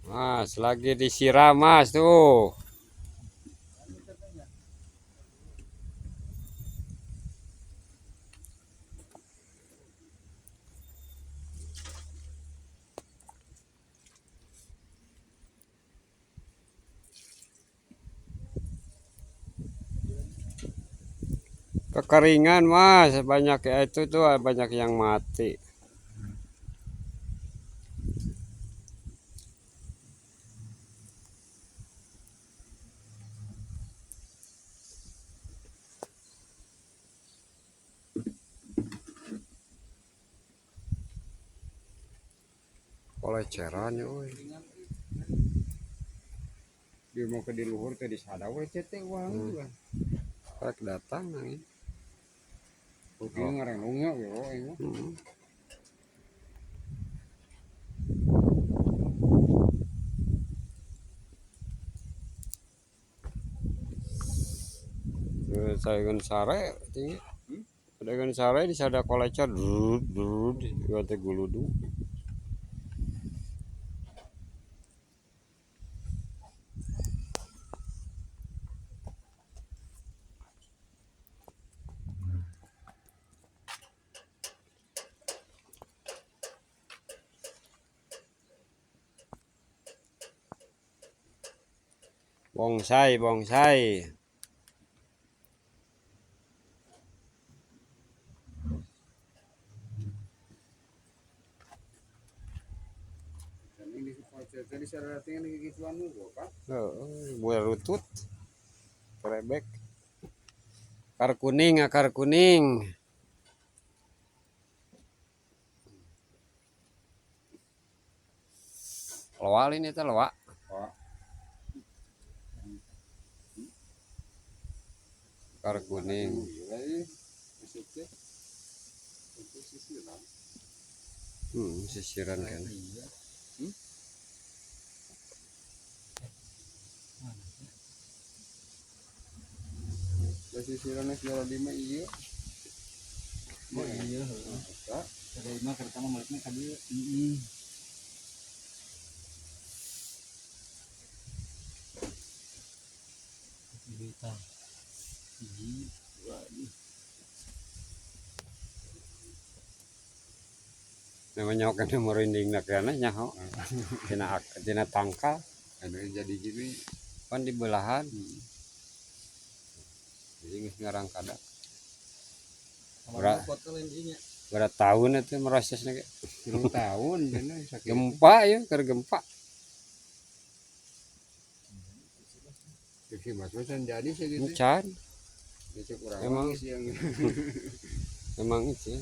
Mas, lagi disiram mas tuh. Kekeringan mas, banyak ya itu tuh banyak yang mati. Koleceran ya, woy. Dia mau ke di luhur ke di sada we cete uang juga. Rek datang nih. Putih ngarang nunggu ya ini. Sayangan sare tinggi. Sayangan sare di sada kolecer drut drut di teh guludu. Bonsai, bonsai. Dan ini cete di sada tinggal di gituan lu Pak. Buah rutut, kerebek. Akar kuning, akar kuning. Loak ini teh loak. Pak. Akar kuning. Sisiran kan. Sisirannya segala lima iya. Oh iya, ada lima pertama maliknya kan dia. Berita. Ini waduh. Namanya kan merinding nak kana nyaho. Tina tangkal Ada jadi gini. kan di belahan. Jadi geus ngarang kada. Berat tahun itu merosesnya kayak 3 tahun bener sakit. gempa ya, karena gempa. Jadi Mas Bosan jadi segitu. Encan, Itu kurang Emang. yang emang itu.